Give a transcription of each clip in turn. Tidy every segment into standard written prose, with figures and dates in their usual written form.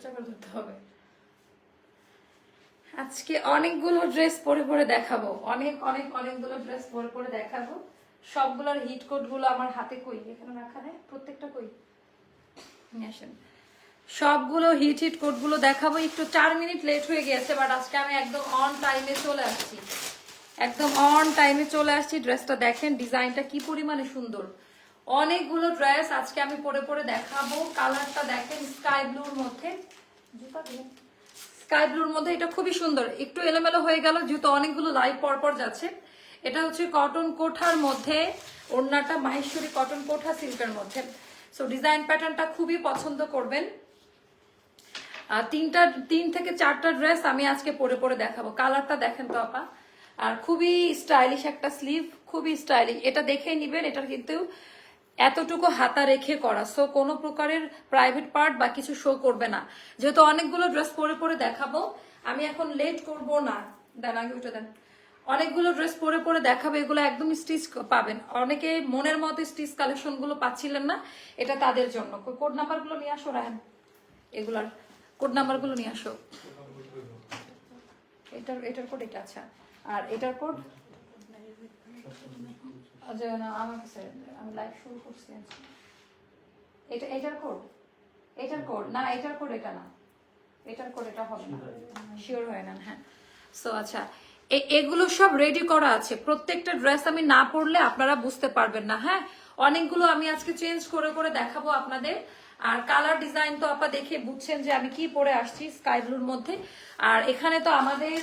উঁচা করে ধরতে হবে। আজকে অনেকগুলো ড্রেস পরে পরে দেখাবো, অনেকগুলো ড্রেস পরে পরে দেখাবো। সবগুলোর হিট কোড গুলো আমার হাতে কই, এখানে রাখা নেই, প্রত্যেকটা কই নিয়ে আসেন। সবগুলো হিট কোড গুলো দেখাবো। একটু 4 মিনিট লেট হয়ে গেছে, বাট আজকে আমি একদম অন টাইমে চলে আসছি, একদম অন টাইমে চলে আসছি। ড্রেসটা দেখেন, ডিজাইনটা কি পরিমাণে সুন্দর। অনেকগুলো ড্রেস আজকে আমি পরে পরে দেখাবো। কালারটা দেখেন স্কাই ব্লুর মধ্যে, জুতা দিন স্কাই ব্লুর মধ্যে, এটা খুবই সুন্দর। একটু এলোমেলো হয়ে গেল জুতো, অনেকগুলো লাইভ পরপর যাচ্ছে। এটা হচ্ছে কটন কোঠার মধ্যে, ওড়নাটা মাহেশ্বরী কটন কোঠা সিল্কের মধ্যে। সো ডিজাইন প্যাটার্নটা খুবই পছন্দ করবেন। 3 থেকে 4টা ড্রেস আমি আজকে পরে পরে দেখাবো। কালারটা দেখেন তো আপা, আর খুবই স্টাইলিশ একটা স্লিভ, খুবই স্টাইলিশ। এটা দেখেই নিবেন, এটা কিন্তু এতটুকু হাতা রেখে করা, সো কোনো প্রকারের প্রাইভেট পার্ট বা কিছু শো করবে না। যেহেতু অনেকগুলো ড্রেস পরে পরে দেখাবো, আমি এখন লেট করব না। দেন আগে ওটা দেন। অনেকগুলো ড্রেস পরে পরে দেখাবো, এগুলো একদম স্টিচ পাবেন। অনেকে মনের মতো স্টিচ কালেকশন গুলো পাচ্ছিলেন না, এটা তাদের জন্য। কোড নাম্বার গুলো নিয়ে আসো রায়হান, এগুলার কোড নাম্বার গুলো নিয়ে আসো। এটার কোড এটা, আচ্ছা। আর এটার কোড আচ্ছা না, আমার কাছে আমি লাইভ শুরু করছি। এটার কোড না, এটার কোড এটা না, এটার কোড এটা হবে না, শিওর হয় না। হ্যাঁ, সো আচ্ছা, এগুলো সব রেডি করা আছে। প্রত্যেকটা ড্রেস আমি না পরলে আপনারা বুঝতে পারবেন না। হ্যাঁ, অনেকগুলো আমি আজকে চেঞ্জ করে করে দেখাবো আপনাদের। আর কালার ডিজাইন তো আপা দেখে বুঝছেন যে আমি কি পরে আসছি, স্কাই ব্লুর মধ্যে। আর এখানে তো আমাদের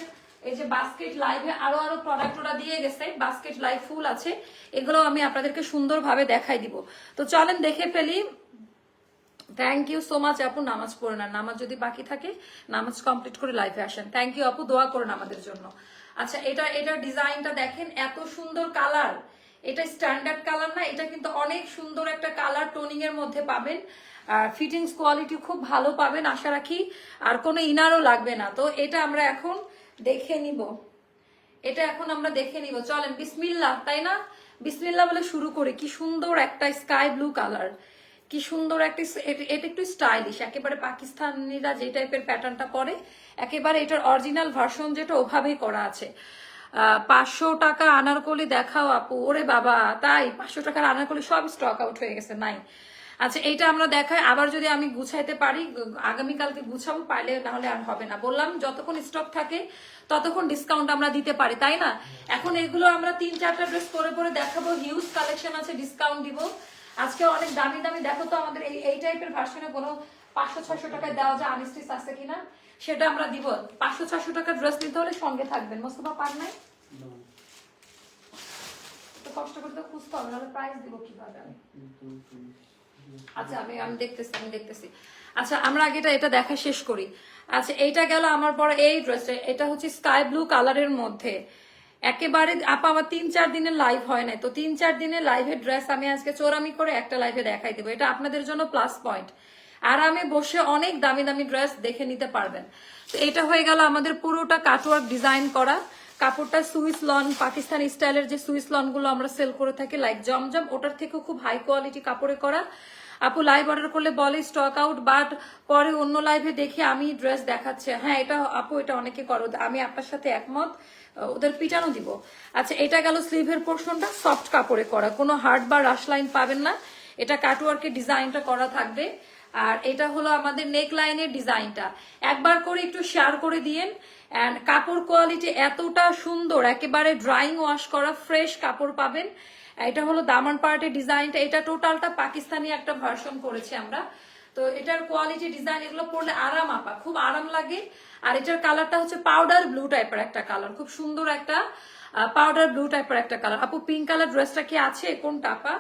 এই যে বাস্কেট লাইভে আরো প্রোডাক্ট ওরা দিয়ে গেছে, বাস্কেট লাইভ ফুল আছে, এগুলো আমি আপনাদেরকে সুন্দরভাবে দেখাই দিব। তো চলেন দেখে ফেলি। থ্যাংক ইউ সো মাচ আপু। নামাজ পড়ে না, নামাজ যদি বাকি থাকে নামাজ কমপ্লিট করে লাইভে আসেন। থ্যাংক ইউ আপু, দোয়া করেন আমাদের জন্য। আচ্ছা, এটার ডিজাইনটা দেখেন, এত সুন্দর কালার। এটা স্ট্যান্ডার্ড কালার না, এটা কিন্তু অনেক সুন্দর একটা কালার টোনিং এর মধ্যে পাবেন। আর ফিটিংস কোয়ালিটি খুব ভালো পাবেন আশা রাখি, আর কোনো ইনারও লাগবে না। তো এটা আমরা এখন দেখে নিব, এটা এখন আমরা দেখে নিব। চলেন বিসমিল্লাহ, তাই না? বিসমিল্লাহ বলে শুরু করি। কি সুন্দর একটা স্কাই ব্লু কালার, কি সুন্দর একটা, এটা একটু স্টাইলিশ, একেবারে পাকিস্তানিরা যে টাইপের প্যাটার্নটা করে, একেবারে এটার অরিজিনাল ভার্সন যেটা ওভাবেই করা আছে। 500 টাকা আনারকলি দেখাও আপু। ওরে বাবা, তাই 500 টাকার আনারকলি সব স্টক আউট হয়ে গেছে, নাই। আচ্ছা, এইটা আমরা দেখাই, আবার যদি আমি গুছাইতে পারি আগামীকালকে গুছাবো, পারলে নাহলে আর হবে না। বললাম যতক্ষণ স্টক থাকে ততক্ষণ ডিসকাউন্ট আমরা দিতে পারি, তাই না? এখন এগুলো আমরা 3-4টা ড্রেস পরে পরে দেখাবো, হিউজ কালেকশন আছে, ডিসকাউন্ট দিব আজকে অনেক দামি দামি। দেখো তো আমাদের এই টাইপের ভার্সনে কোনো 500-600 টাকায় দেওয়া যায় আনস্টিচ আছে কিনা, সেটা আমরা দিব। 500-600 টাকার ড্রেস নিতে হলে সঙ্গে থাকবেন। মোস্তফা পার নাই তো কষ্ট করতে খুঁজতে হবে, নাহলে প্রাইস দিব কিভাবে আমি। আচ্ছা, আমি দেখতেছি। আচ্ছা, আমরা আগে এটা দেখা শেষ করি। আচ্ছা, এইটা গেল আমার পর এই ড্রেসটা, এটা হচ্ছে স্কাই ব্লু কালারের মধ্যে। একেবারে আপা আমার 3-4 দিনের লাইভ হয় নাই, তো 3-4 দিনের লাইভের ড্রেস আমি আজকে চোরামি করে একটা লাইভে দেখাই দেবো। এটা আপনাদের জন্য প্লাস পয়েন্ট। আরামে বসে অনেক দামি দামি ড্রেস দেখে নিতে পারবেন। তো এটা হয়ে গেল আমাদের পুরোটা কাটওয়ার্ক ডিজাইন করা। কাপড়টা সুইস লন, পাকিস্তানি স্টাইলের যে সুইস লন গুলো আমরা সেল করে থাকি লাইক জমজম, ওটার থেকেও খুব হাই কোয়ালিটি কাপড়ে করা। আপু লাইভ অর্ডার করলে বলে স্টক আউট, বাট পরে অন্য লাইভে দেখে আমি ড্রেস দেখাচ্ছে। হ্যাঁ, এটা আপু, এটা অনেকে করো, আমি আপনার সাথে একমত, ওদের পিটানো দিব। আচ্ছা, এটা গেল স্লিভের পোর্শনটা, সফট কাপড়ে করা, কোনো হার্ড বা রাশ লাইন পাবেন না। এটা কাটওয়ার্কের ডিজাইনটা করা থাকবে। আর এটা হলো আমাদের নেক লাইনের ডিজাইনটা। একবার করে একটু শেয়ার করে দিয়েন। এন্ড কাপড় কোয়ালিটি এতটা সুন্দর, একেবারে ড্রাইং ওয়াশ করা ফ্রেশ কাপড় পাবেন। এটা হলো দামান পার্টের ডিজাইনটা, এটা টোটালটা পাকিস্তানি একটা ভার্সন করেছি আমরা। তো এটার কোয়ালিটি ডিজাইন, এগুলো পরলে আরাম আপা, খুব আরাম লাগে। আর এটার কালারটা হচ্ছে পাউডার ব্লু টাইপের একটা কালার, খুব সুন্দর একটা পাউডার ব্লু টাইপের একটা কালার। আপু পিঙ্ক কালার ড্রেসটা কি আছে কোনটা আপা?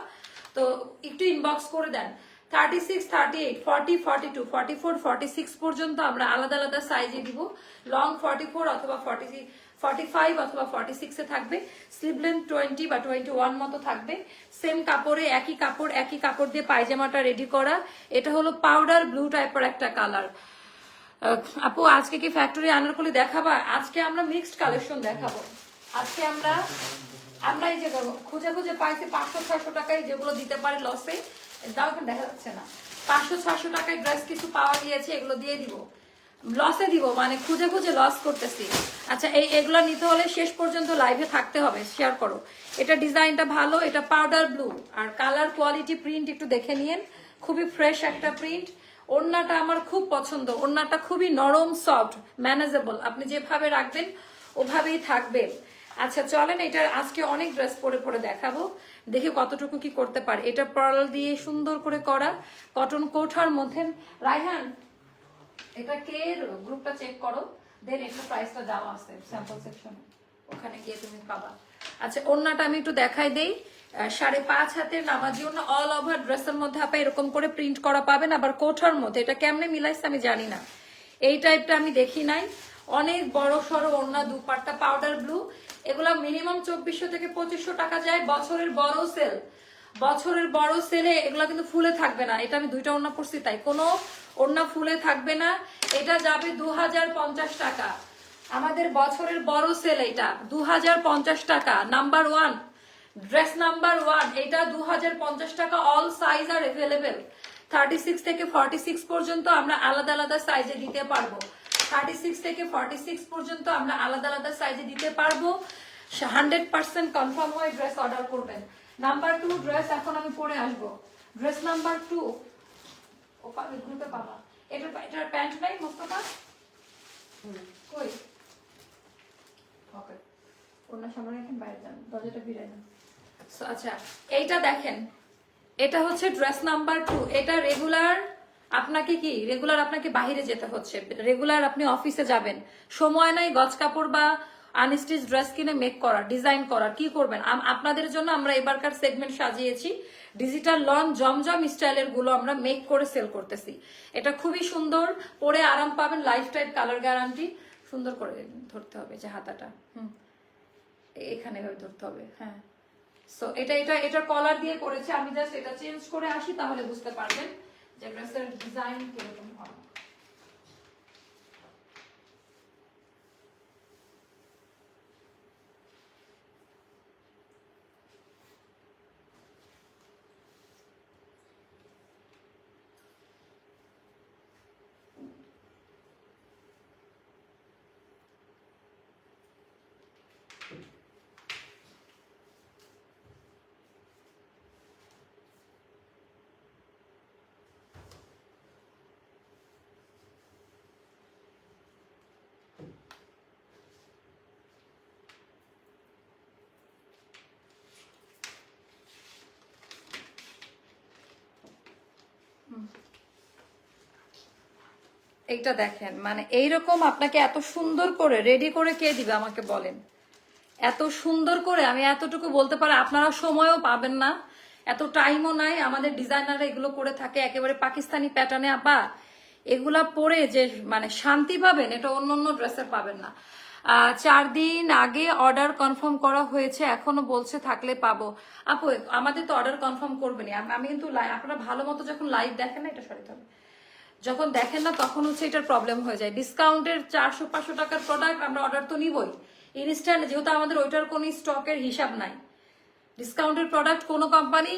তো একটু ইনবক্স করে দেন। 36, 38, 40, 42, 44, 46 পর্যন্ত আমরা আলাদা আলাদা সাইজে দিব। লং 44 অথবা 45 অথবা 46 এ থাকবে। স্লিভ লেন্থ 20 বা 21 মতো থাকবে। সেম কাপড়ে একই কাপড় দিয়ে পায়জামাটা রেডি করা। এটা হলো পাউডার ব্লু টাইপের একটা কালার। আপু আজকে কি ফ্যাক্টরি আনারকলি দেখাবা? আজকে আমরা মিক্সড কালেকশন দেখাবো। আজকে আমরা এই যে খুঁজে পাইছি 500-600 টাকায় যেগুলো দিতে পারে লসে, দাও এখন দেখা যাচ্ছে না। 500-600 টাকায় ড্রেস কিছু পাওয়া গিয়েছে, এগুলো দিয়ে দিব, লসে দিব, মানে খুঁজে খুঁজে লস করতেছি। আচ্ছা এগুলো নিতে হলে শেষ পর্যন্ত লাইভে থাকতে হবে, শেয়ার করো। এটা ডিজাইনটা ভালো, এটা পাউডার ব্লু, আর কালার কোয়ালিটি প্রিন্ট একটু দেখে নিয়েন, খুবই ফ্রেশ একটা প্রিন্ট। ওড়নাটা আমার খুব পছন্দ, ওড়নাটা খুবই নরম, সফট, ম্যানেজেবল, আপনি যেভাবে রাখবেন ওভাবেই থাকবে। আচ্ছা চলেন, এটার আজকে অনেক ড্রেস পরে পরে দেখাবো, দেখে কতটুকু কি করতে পারে। এটা পার্ল দিয়ে সুন্দর করে করা, কটন কোঠার মধ্যে। রায়হান, এটা কে গ্রুপটা চেক করো, দেন এটা প্রাইসটা দেওয়া আছে স্যাম্পল সেকশনে, ওখানে গিয়ে তুমি পাবা। আচ্ছা ওড়নাটা আমি একটু দেখাই দেই, 5.5 হাতের নামাজি ওড়না, অল ওভার ড্রেসের মধ্যে আপনি এরকম করে প্রিন্ট করা পাবেন, আবার কোঠার মধ্যে। এটা কেমনে মিলাইছে আমি জানি না, এই টাইপটা আমি দেখি নাই। অনেক বড় সড়ো ওড়না, দুপাট্টা পাউডার ব্লু। এগুলা মিনিমাম 2400 থেকে 2500 টাকা যায়, বছরের বড় সেল। বছরের বড় সেলে এগুলা কিন্তু ফুলে থাকবে না। এটা আমি 2টা ওড়না পরছি, তাই কোনো ওড়না ফুলে থাকবে না। এটা যাবে 2050 টাকা, আমাদের বছরের বড় সেল। এটা 2050 টাকা, নাম্বার 1 ড্রেস, নাম্বার 1 এটা 2050 টাকা। অল সাইজ আর अवेलेबल, 36 থেকে 46 পর্যন্ত আমরা আলাদা আলাদা সাইজে দিতে পারবো। 36 থেকে 46 পর্যন্ত আমরা আলাদা আলাদা সাইজে দিতে পারবো। 100% কনফার্ম হয়ে ড্রেস অর্ডার করবেন। নাম্বার 2 ড্রেস এখন আমি পরে আসবো। ড্রেস নাম্বার 2 ওখানে গ্রুপে পাবা। এটার প্যান্ট নাই মোস্তফা, কই? ওকে, ওনা সামনে রাখেন, বাইরে যান, দরজাটা ভিড়ে যান। আচ্ছা এইটা দেখেন, এটা হচ্ছে ড্রেস নাম্বার 2। এটা রেগুলার, আপনাকে কি রেগুলার আপনাকে বাইরে যেতে হচ্ছে, রেগুলার আপনি অফিসে যাবেন, সময় নাই গজ কাপড় বা আনস্টিচ ড্রেস কিনে মেক করার, ডিজাইন করার, কি করবেন? আপনাদের জন্য আমরা এবারকার সেগমেন্ট সাজিয়েছি, ডিজিটাল লন জমজম স্টাইলের গুলো আমরা মেক করে সেল করতেছি। এটা খুবই সুন্দর, পরে আরাম পাবেন, লাইফ টাইম কালার গ্যারান্টি। সুন্দর করে ধরতে হবে যে হাতাটা, এখানে ভাবে ধরতে হবে, হ্যাঁ। সো এটা কলার দিয়ে করেছে, আমি জাস্ট এটা চেঞ্জ করে আসি, তাহলে বুঝতে পারবেন যে ড্রেসের ডিজাইন কিরকম হয়। এইটা দেখেন, মানে এইরকম আপনাকে এত সুন্দর করে রেডি করে কে দিবে আমাকে বলেন? এত সুন্দর করে, আমি এতটুকু বলতে পারি, আপনারা সময়ও পাবেন না, এত টাইমও নাই। আমাদের ডিজাইনাররা এগুলো করে থাকে একেবারে পাকিস্তানি প্যাটার্নে, আপা এগুলা পরে যে মানে শান্তি পাবেন, এটা অন্য অন্য ড্রেসের পাবেন না। 4 দিন আগে অর্ডার কনফার্ম করা হয়েছে, এখনো বলছে থাকলে পাবো। আপু আমাদের তো অর্ডার কনফার্ম করবেনি, আমি কিন্তু আপনারা ভালো মতো যখন লাইভ দেখেন না, এটা সরিতে হবে, যখন দেখেন না তখন হচ্ছে এটার প্রবলেম হয়ে যায়। ডিসকাউন্টের 400-500 টাকার প্রোডাক্ট আমরা অর্ডার তো নিবই ইনস্ট্যান্ট, যেহেতু আমাদের ওইটার কোনো স্টকের হিসাব নাই। ডিসকাউন্টের প্রোডাক্ট কোনো কোম্পানি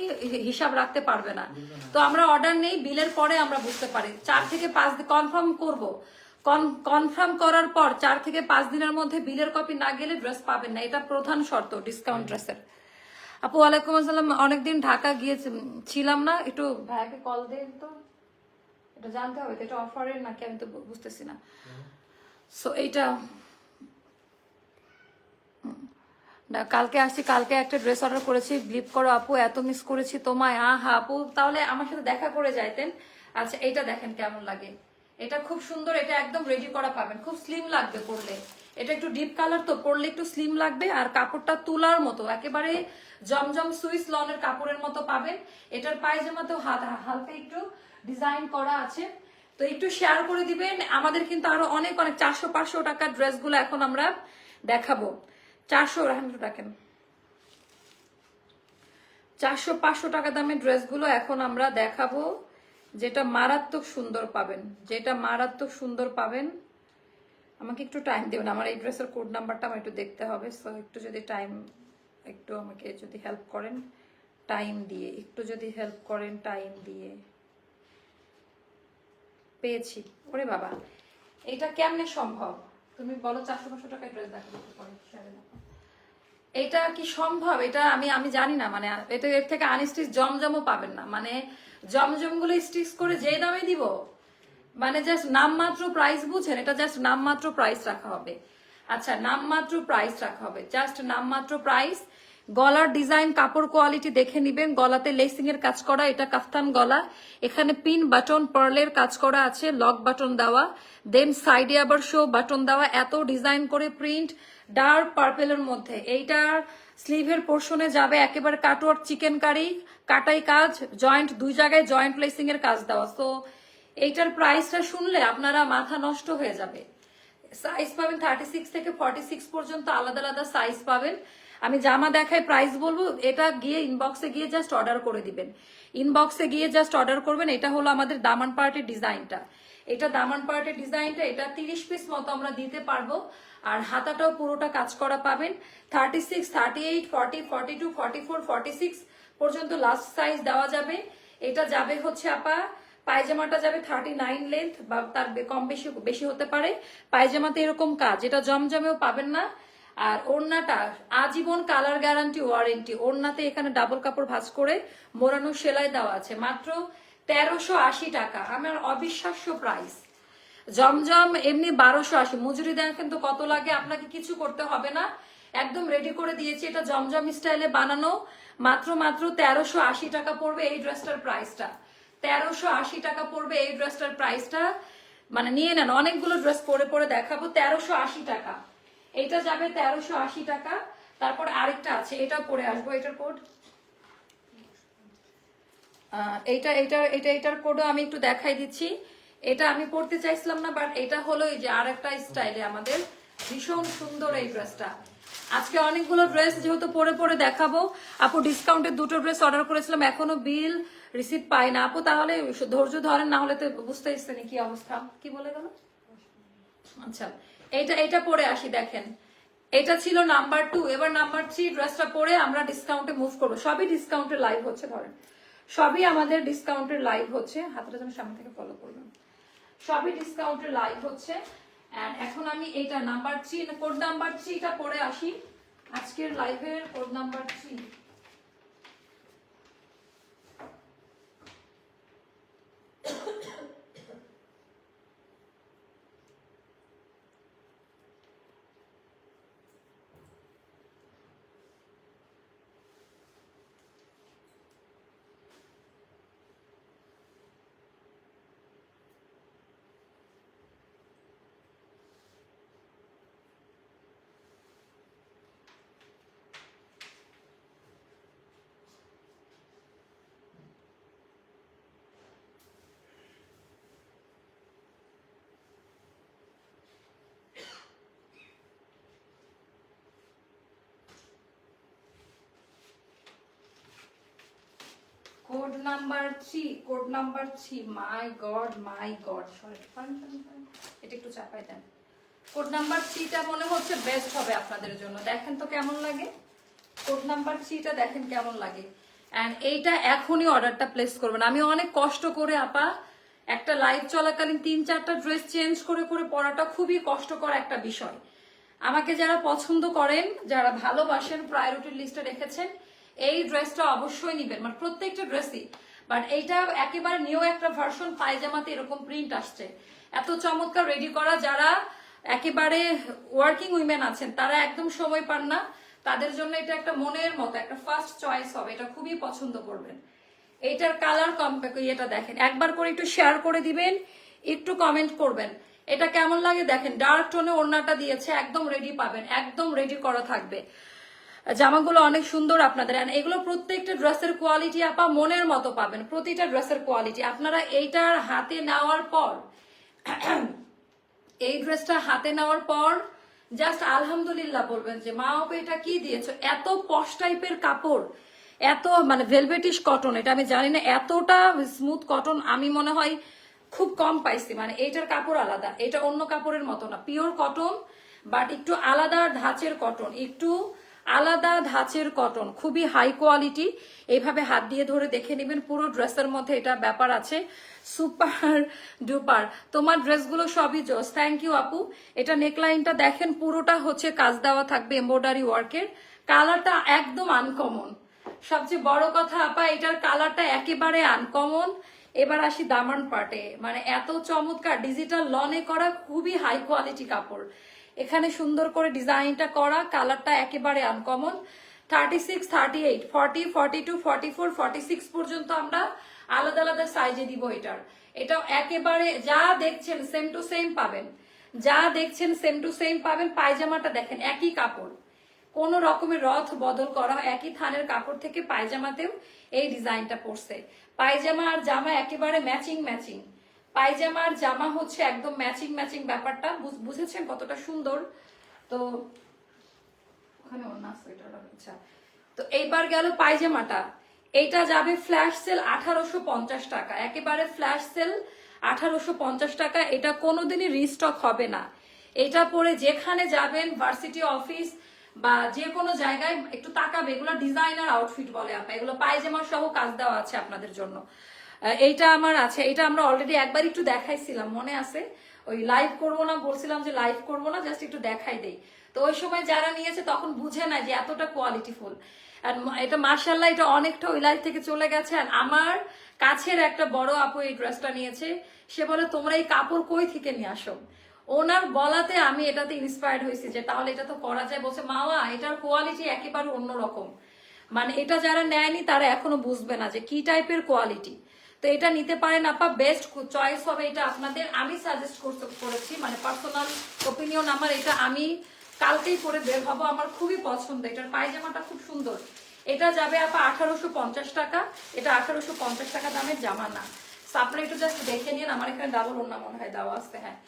হিসাব রাখতে পারবে না, তো আমরা অর্ডার নেই, বিলের পরে আমরা বুঝতে পারি। 4 থেকে 5 দিন কনফার্ম করবো, কনফার্ম করার পর 4 থেকে 5 দিনের মধ্যে বিলের কপি না গেলে ড্রেস পাবেন না, এটা প্রধান শর্ত ডিসকাউন্ট ড্রেসের। আপু ওয়ালাইকুম আসসালাম, অনেকদিন ঢাকা গিয়েছিলাম না, একটু ভাইয়াকে কল দেন তো, এটা জানতে হবে এটা অফারের নাকি, আমি তো বুঝতেছি না। সো এইটা না, কালকে আসছি, কালকে একটা ড্রেস অর্ডার করেছি, বিলিভ করো আপু এত মিস করেছি তোমায়। হা আপু তাহলে আমার সাথে দেখা করে যাইতেন। আচ্ছা এইটা দেখেন কেমন লাগে, এটা খুব সুন্দর, এটা একদম রেডি করা পাবেন, খুব স্লিম লাগবে পরলে। এটা একটু ডিপ কালার তো, পরলে একটু স্লিম লাগবে, আর কাপড়টা তুলার মতো একেবারে জমজম সুইস লনের কাপড়ের মতো পাবেন। এটার পায়জামাতেও হালকা একটু ডিজাইন করা আছে, তো একটু শেয়ার করে দিবেন। আমাদের কিন্তু আরো অনেক অনেক 400-500 টাকার ড্রেসগুলো এখন আমরা দেখাবো। 400 রাখেন, 400-500 টাকা দামের ড্রেসগুলো এখন আমরা দেখাবো, যেটা মারাত্মক সুন্দর পাবেন, যেটা মারাত্মক সুন্দর পাবেন। আমাকে একটু টাইম দেবেন, আমার এই ড্রেসের কোড নাম্বারটা আমার একটু দেখতে হবে, সো একটু যদি টাইম, একটু আমাকে যদি হেল্প করেন টাইম দিয়ে, একটু যদি হেল্প করেন টাইম দিয়ে। পেয়েছি। ওরে বাবা, এটা কেমনে সম্ভব? তুমি বলো 400-500 টাকায় ড্রেস দেখাবো পরে শেয়ারে দেখো। এটা কি সম্ভব? এটা আমি জানি না, মানে এটা এর থেকে আনস্টিচ জমজমও পাবেন না, মানে জমজম গুলো স্টিচ করে যে দামে দিব, মানে জাস্ট নামমাত্র প্রাইস বুঝেন, এটা জাস্ট নামমাত্র প্রাইস রাখা হবে। আচ্ছা, নামমাত্র প্রাইস রাখা হবে, জাস্ট নামমাত্র প্রাইস। গলার ডিজাইন, কাপড় কোয়ালিটি দেখে নিবেন। গলাতে লেসিং এর কাজ করা, এটা কাফতান গলা, এখানে পিন বাটন পার্লের কাজ করা আছে, লক বাটন দেওয়া, দেন সাইডে আবার শো বাটন দেওয়া, এত ডিজাইন করে প্রিন্ট ডার্ক পার্পেলের মধ্যে। এইটার স্লিভের পোর্শনে যাবে একেবারে কাটওয়ার্ক চিকেন কারি, কাটাই কাজ, জয়েন্ট দুই জায়গায় জয়েন্ট লেসিং এর কাজ দেওয়া। তো এইটার প্রাইসটা শুনলে আপনারা মাথা নষ্ট হয়ে যাবে। সাইজ পাবেন 36 থেকে 46 পর্যন্ত, আলাদা আলাদা সাইজ পাবেন। আমি জামা দেখাই প্রাইস বলবো, এটা গিয়ে ইনবক্সে গিয়ে জাস্ট অর্ডার করে দিবেন। ইনবক্সে গিয়ে জাস্ট অর্ডার করবেন। এটা হলো আমাদের দামান পার্টের ডিজাইনটা, এটা দামান পার্টের ডিজাইনটা, এটা 30 পিস মতো আমরা দিতে পারবো। আর হাতাটাও পুরোটা কাজ করা পাবেন। 36, 38, 40, 42, 44, 46 পর্যন্ত লাস্ট সাইজ দেওয়া যাবে। এটা যাবে হচ্ছে আপা, পায়জামাটা যাবে 39 লেন্থ বা তার কম বেশি হতে পারে। পায়জামাতে এরকম কাজ, এটা জমজমেও পাবেন না। আর ওড়নাটা আজীবন কালার গ্যারান্টি ওয়ারেন্টি। ওড়নাতে এখানে ডাবল কাপড় ভাঁজ করে মোড়ানো সেলাই দেওয়া আছে, মাত্র 1380 টাকা। আমার অবিশ্বাস্য প্রাইস। জমজম এমনি 1280, মজুরি দেন কিন্তু কত লাগে, আপনাকে কিছু করতে হবে না, একদম রেডি করে দিয়েছি। এটা জমজম স্টাইলে বানানো, মাত্র 1380 টাকা পড়বে এই ড্রেসটার প্রাইসটা। 1380 টাকা পড়বে এই ড্রেসটার প্রাইসটা, মানে নিয়ে নেন। অনেকগুলো ড্রেস পরে পরে দেখাবো। 1380 টাকা, এটা যাবে 1380 টাকা। তারপর আরেকটা আছে, এটা পরে আসবো, এটার কোড এটার কোডও আমি একটু দেখাই দিচ্ছি। এটা আমি পড়তে চাইছিলাম না, বাট এটা হলো এই যে আরেকটা স্টাইলে আমাদের, ভীষণ সুন্দর এই ড্রেসটা। আজকে অনেকগুলো ড্রেস যেহেতু পরে পরে দেখাবো। আপু ডিসকাউন্টে দুটো ড্রেস অর্ডার করেছিলাম, এখনো বিল রিসিভ পাই না। আপু তাহলে ধৈর্য ধরেন, না হলে তো বুঝতে পারছেন কি অবস্থা। কি বলে গেল? আচ্ছা, এটা পরে আসি। দেখেন, এটা ছিল নাম্বার 2, এবার নাম্বার 3 ড্রেসটা পরে আমরা ডিসকাউন্টে মুভ করবো। সবই ডিসকাউন্টের লাইভ হচ্ছে, ধরেন সবই আমাদের ডিসকাউন্টের লাইভ হচ্ছে। হাতটা যেন সামনে থেকে ফলো করবেন। সবই ডিসকাউন্টের লাইভ হচ্ছে। এন্ড এখন আমি এটা নাম্বার 3, কোড নাম্বার 3টা পরে আসি। আজকের লাইভের code number 3। Code number 3, code number 3, মাই গড, সরি, এটা একটু চাপাই দেন। কোড নাম্বার 3টা মনে হচ্ছে বেস্ট হবে আপনাদের জন্য। দেখেন তো কেমন লাগে, কোড নাম্বার 3টা দেখেন কেমন লাগে। এন্ড এইটা এখনই অর্ডারটা প্লেস করবেন। আমি অনেক কষ্ট করে আপা, একটা লাইভ চলাকালীন 3-4টা ড্রেস চেঞ্জ করে করে পরাটা খুবই কষ্টকর একটা বিষয়। আমাকে যারা পছন্দ করেন, যারা ভালোবাসেন, প্রায়োরিটি লিস্টে রেখেছেন, এই ড্রেসটা অবশ্যই নিবেন, মানে প্রত্যেকটা ড্রেসই। বাট এইটা একেবারে নিউ একটা ভার্সন, পায়জামাতে এরকম প্রিন্ট আসছে, এত চমৎকার রেডি করা। যারা একেবারে ওয়ার্কিং উইমেন আছেন, তারা একদম সময় পান না, তাদের জন্য এটা একটা মনের মতো একটা ফার্স্ট চয়েস হবে, এটা খুবই পছন্দ করবেন। এইটার কালার এটা দেখেন, একবার করে একটু শেয়ার করে দিবেন, একটু কমেন্ট করবেন এটা কেমন লাগে। দেখেন ডার্ক টোনে ওড়নাটা দিয়েছে, একদম রেডি পাবেন, একদম রেডি করা থাকবে। জামাগুলো অনেক সুন্দর আপনাদের। এগুলো প্রত্যেকটা ড্রেসের কোয়ালিটি আপা মনের মতো পাবেন, প্রতিটা ড্রেসের কোয়ালিটি। আপনারা এইটার হাতে নেওয়ার পর, এই ড্রেসটা হাতে নেওয়ার পর জাস্ট আলহামদুলিল্লাহ বলবেন যে মা আপু এটা কি দিয়েছো। এত পশ টাইপের কাপড়, এত মানে ভেলভেটিশ কটন, এটা আমি জানি না এতটা স্মুথ কটন আমি মনে হয় খুব কম পাইছি। মানে এইটার কাপড় আলাদা, এটা অন্য কাপড়ের মতো না, পিওর কটন, বাট একটু আলাদা ধাঁচের কটন, একটু আলাদা ধাঁচের কটন, খুবই হাই কোয়ালিটি। এইভাবে হাত দিয়ে ধরে দেখে নেবেন, পুরো ড্রেসের মধ্যে এটা ব্যাপার আছে, সুপার ডুপার। তোমার ড্রেসগুলো সবই জোস, থ্যাংক ইউ আপু। এটা নেকলাইনটা দেখেন, পুরোটা হচ্ছে কাজ দেওয়া থাকবে এমব্রয়ডারি ওয়ার্কের। কালারটা একদম আনকমন, সবচেয়ে বড় কথা আপা এটার কালারটা একেবারে আনকমন। এবার আসি দামান পার্টে, মানে এত চমৎকার ডিজিটাল লনে করা, খুবই হাই কোয়ালিটি কাপড়। এখানে সুন্দর করে ডিজাইনটা করা, কালারটা একেবারে আনকমন। 36, 38, 40, 42, 44, 46 পর্যন্ত আমরা আলাদা আলাদা সাইজে দিব এটার। এটা একেবারে যা দেখছেন সেম টু সেম পাবেন, যা দেখছেন সেম টু সেম পাবেন। পায়জামাটা দেখেন একই কাপড়, কোনো রকমের রথ বদল করা, একই থানের কাপড় থেকে পায়জামাতেও এই ডিজাইনটা পড়ছে। পায়জামা আর জামা একেবারে ম্যাচিং ম্যাচিং, পায়জামা আর জামা হচ্ছে একদম ম্যাচিং ম্যাচিং ব্যাপারটা, বুঝেছেন কতটা সুন্দর। তো ওখানে অন্য আচ্ছা, তো এইবার গেল পায়জামাটা। এইটা যাবে ফ্ল্যাশ সেল 1850 টাকা, একেবারে ফ্ল্যাশ সেল 1850 টাকা। এটা কোনোদিনই রিস্টক হবে না। এটা পরে যেখানে যাবেন, ভার্সিটি, অফিস বা যে কোনো জায়গায় একটু তাকাবে, এগুলো ডিজাইনার আউটফিট বলে আপা। এগুলো পায়জামা সহ কাজ দেওয়া আছে আপনাদের জন্য। এইটা আমার আছে, এটা আমরা অলরেডি একবার একটু দেখাইছিলাম, মনে আছে? ওই লাইভ করবো না বলছিলাম, যে লাইভ করবো না, জাস্ট একটু দেখাই দেই। তো ওই সময় যারা নিয়েছে তখন বুঝে না যে এতটা কোয়ালিটিফুল। আর এটা মার্শাল্লাহ, এটা অনেকটা ওই লাইভ থেকে চলে গেছে। আর আমার কাছের একটা বড় আপু এই ড্রেসটা নিয়েছে, সে বলে তোমরা এই কাপড় কই থেকে নিয়ে আসো। ওনার বলাতে আমি এটাতে ইন্সপায়ার্ড হয়েছি যে তাহলে এটা তো করা যায়। বলছে মাওয়া এটার কোয়ালিটি একেবারে অন্যরকম, মানে এটা যারা নেয়নি তারা এখনো বুঝবে না যে কি টাইপের কোয়ালিটি। তো এটা নিতে পারেন আপা, বেস্ট চয়েস হবে এটা আপনাদের। আমি সাজেস্ট করেছি, মানে পার্সোনাল ওপিনিয়ন আমার এটা। আমি কালকেই পরে বের হবো, আমার খুবই পছন্দ। এটার পায়জামাটা খুব সুন্দর। এটা যাবে আপা 1850 টাকা। এটা 1850 টাকা দামের জামা না। আপনারা একটু জাস্ট দেখে নিন, আমার এখানে ডাবল ওড়না মনে হয় দেওয়া আছে। হ্যাঁ,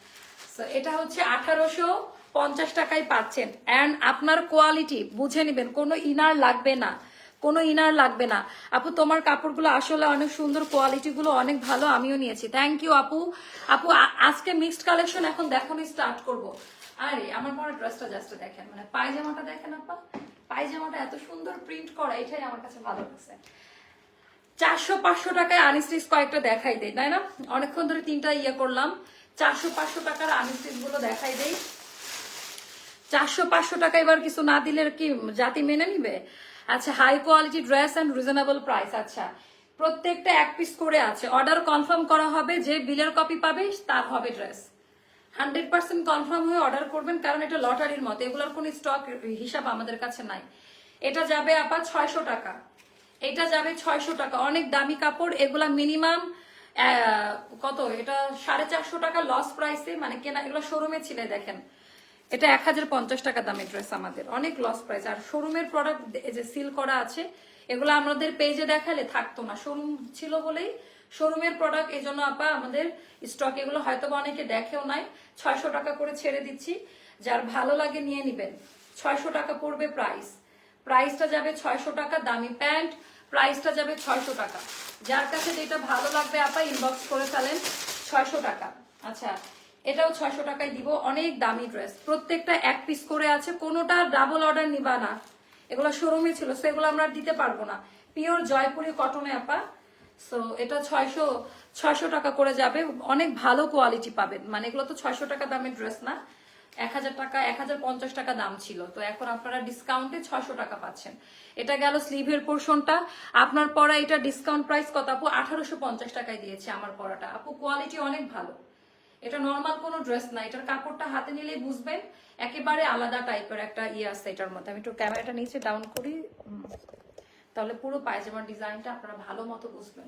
এটা হচ্ছে 1850 টাকায় পাচ্ছেন। অ্যান্ড আপনার কোয়ালিটি বুঝে নেবেন, কোনো ইনার লাগবে না, কোনো ইনার লাগবে না। আপু তোমার কাপড়গুলো আসলে অনেক সুন্দর, কোয়ালিটি গুলো অনেক ভালো, আমিও নিয়েছি। থ্যাংক ইউ আপু। আপু আজকে মিক্সড কালেকশন এখন দেখানো স্টার্ট করব। আরে আমার পরে ড্রেসটা জাস্ট দেখেন, মানে পায়জামাটা দেখেন আপা, পায়জামাটা এত সুন্দর প্রিন্ট করা, এটাই আমার কাছে ভালো লাগছে। 400-500 টাকায় আনস্টিচ কয়েকটা দেখাই দেয়, তাই না? অনেকক্ষণ ধরে তিনটা ইয়ে করলাম। 400-500 টাকার আনস্টিচ গুলো দেখাই দেই। 400-500 টাকা এবার কিছু না দিলে কি জাতি মেনে নিবে? আচ্ছা, high quality dress and reasonable price. আচ্ছা, প্রত্যেকটা এক পিস করে আছে, অর্ডার কনফার্ম করা হবে, যে বিলের কপি পাবে তার হবে ড্রেস। 100% কনফার্ম হয়ে অর্ডার করবেন, কারণ এটা লটারির মতো, এগুলোর কোনো স্টক হিসাব আমাদের কাছে নাই। এটা যাবে আপা 600 টাকা, এটা যাবে 600 টাকা। অনেক দামি কাপড় এগুলা, মিনিমাম কত, এটা 450 টাকা লস প্রাইসে, মানে কেনা, এগুলো শোরুমে ছিল দেখেন। এটা 1050 টাকা দামের ড্রেস, আমাদের অনেক লস প্রাইস। আর শোরুমের প্রোডাক্ট যে সিল করা আছে, এগুলো আমাদের পেজে দেখালে থাকতো না, শোরুম ছিল বলেই শোরুমের প্রোডাক্ট, এই জন্য আপা আমাদের স্টক এগুলো হয়তো বা অনেকে দেখেও নাই। 600 টাকা করে ছেড়ে দিচ্ছি, যার ভালো লাগে নিয়ে নিবেন। 600 টাকা পড়বে প্রাইস, প্রাইসটা যাবে 600 টাকা। দামি প্যান্ট, প্রাইসটা যাবে 600 টাকা। যার কাছে যেটা ভালো লাগবে আপা ইনবক্স করে ফেলেন। 600 টাকা। আচ্ছা, এটাও 600 টাকায় দিব। অনেক দামি ড্রেস, প্রত্যেকটা এক পিস করে আছে, কোনোটা ডাবল অর্ডার নিবা না। এগুলো শোরুমে ছিল, সেগুলো আমরা দিতে পারবো না। পিওর জয়পুরি কটনে আপা। সো এটা 600 টাকা করে যাবে। অনেক ভালো কোয়ালিটি পাবেন, মানে এগুলো তো 600 টাকা দামের ড্রেস না, 1000 টাকা 1050 টাকা দাম ছিল, তো এখন আপনারা ডিসকাউন্টে 600 টাকা পাচ্ছেন। এটা গেল স্লিভের পোর্শনটা। আপনার পরা এটা ডিসকাউন্ট প্রাইস কত আপু? 1850 টাকায় দিয়েছে আমার পরাটা। আপু কোয়ালিটি অনেক ভালো, এটা নর্মাল কোনো ড্রেস না, এটার কাপড়টা হাতে নিলেই বুঝবেন একেবারে আলাদা টাইপের একটা ইয়ে আছে এটার মধ্যে। আমি একটু ক্যামেরাটা নিচে ডাউন করি, তাহলে পুরো পায়জামার ডিজাইনটা আপনারা ভালো মতো বুঝবেন।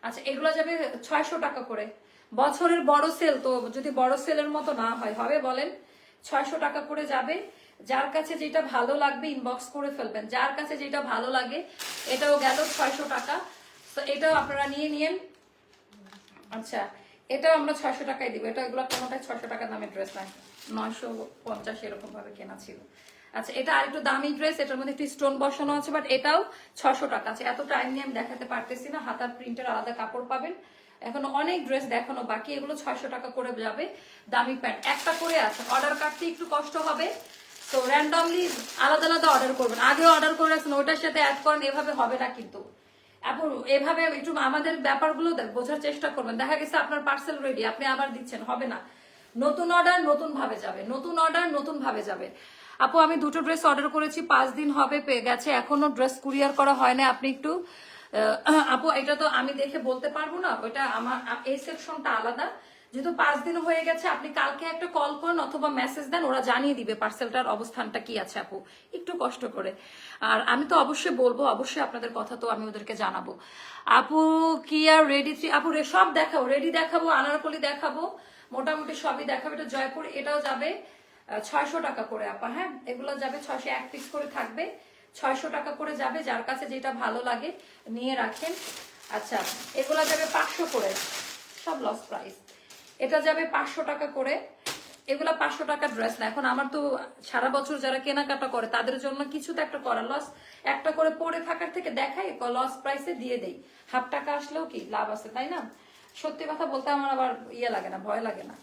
আচ্ছা, এগুলো যাবে 600 টাকা করে। বছরের বড় সেল তো, যদি বড় সেলের মতো না হয়, হবে বলেন? 600 টাকা করে যাবে। যার কাছে যেটা ভালো লাগবে ইনবক্স করে ফেলবেন, যার কাছে যেটা ভালো লাগে। এটাও গেল 600 টাকা। তো এটাও আপনারা নিয়ে নিন। আচ্ছা, এটাও আমরা 600 টাকায় দিব। এটা এগুলো কোনোটাই 600 টাকা দামের ড্রেস নাই, 950 এরকম ভাবে কেনা ছিল। আচ্ছা, এটা আরেকটু দামি ড্রেস, এটার মধ্যে একটু স্টোন বসানো আছে, বাট এটাও 600 টাকা আছে। এত টাইম নিয়ে আমি দেখাতে পারতেছি না, হাতার প্রিন্টের আলাদা কাপড় পাবেন। এখনো অনেক ড্রেস দেখানো বাকি, এগুলো 600 টাকা করে যাবে। দামি প্যান্ট একটা করে আছে, অর্ডার কাটতে একটু কষ্ট হবে, তো র্যান্ডমলি আলাদা আলাদা অর্ডার করবেন, আগেও অর্ডার করে রাখছেন ওইটার সাথে অ্যাড করেন, এভাবে হবে না কিন্তু। এখন এভাবে একটু আমাদের ব্যাপারগুলো বোঝার চেষ্টা করবেন। দেখা গেছে আপনার পার্সেল রেডি, আপনি আবার দিচ্ছেন, হবে না। নতুন অর্ডার নতুন ভাবে যাবে, নতুন অর্ডার নতুন ভাবে যাবে। আপু আমি 2টো ড্রেস অর্ডার করেছি, 5 দিন হবে পেয়ে গেছে, এখনো ড্রেস কুরিয়ার করা হয় না, আপনি একটু আপু এটা তো আমি দেখে বলতে পারবো না, ওইটা আমার এই সেকশনটা আলাদা। যেহেতু 5 দিন হয়ে গেছে, আপনি কালকে একটা কল করেন অথবা মেসেজ দেন, ওরা জানিয়ে দিবে পার্সেলটার অবস্থানটা কি আছে আপু, একটু কষ্ট করে। আর আমি তো অবশ্যই বলবো, অবশ্যই আপনাদের কথা তো আমি ওদেরকে জানাবো। আপু কি আর রেডি আপু সব দেখাবো, রেডি দেখাবো, আনারকলি দেখাবো, মোটামুটি সবই দেখাবো। এটা জয়পুর, এটাও যাবে 600 টাকা করে আপা, হ্যাঁ এগুলো যাবে 600, 1 পিস করে থাকবে, 600 টাকা করে যাবে, যার কাছে যেটা ভালো লাগে নিয়ে রাখেন। আচ্ছা এগুলা যাবে 500 করে, সব লস প্রাইস। এটা যাবে 500 টাকা করে, এগুলা 500 টাকা ড্রেস না। এখন আমার তো সারা বছর যারা কেনাকাটা করে তাদের জন্য কিছু তো একটা করা, লস একটা করে পরে থাকার থেকে দেখাই লস প্রাইসে দিয়ে দেই, হাফ টাকা আসলেও কি লাভ আছে তাই না? সত্যি কথা বলতে আমার আবার ইয়ে লাগে না, ভয় লাগে না।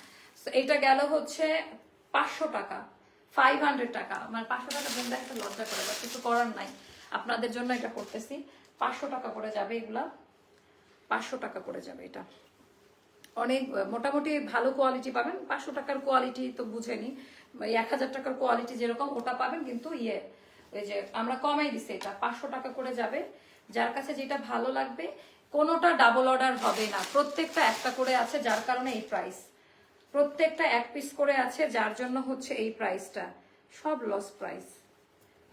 এইটা গেল হচ্ছে 500 টাকা, 500 টাকা, আমার 500 টাকা বন্ধু একটা লজ্জা করে, বা কিছু করার নাই, আপনাদের জন্য এটা করতেছি। 500 টাকা করে যাবে এগুলা, 500 টাকা করে যাবে। এটা অনেক মোটামুটি ভালো কোয়ালিটি পাবেন, 500 টাকার কোয়ালিটি তো বুঝেনি, 1000 টাকার কোয়ালিটি যেরকম ওটা পাবেন, কিন্তু ওই যে আমরা কমাই দিছি, এটা 500 টাকা করে যাবে, যার কাছে যেটা ভালো লাগবে। কোনোটা ডাবল অর্ডার হবে না, প্রত্যেকটা একটা করে আছে, যার কারণে এই প্রাইস, প্রত্যেকটা 1 পিস করে আছে, যার জন্য হচ্ছে এই প্রাইসটা, সব লস প্রাইস।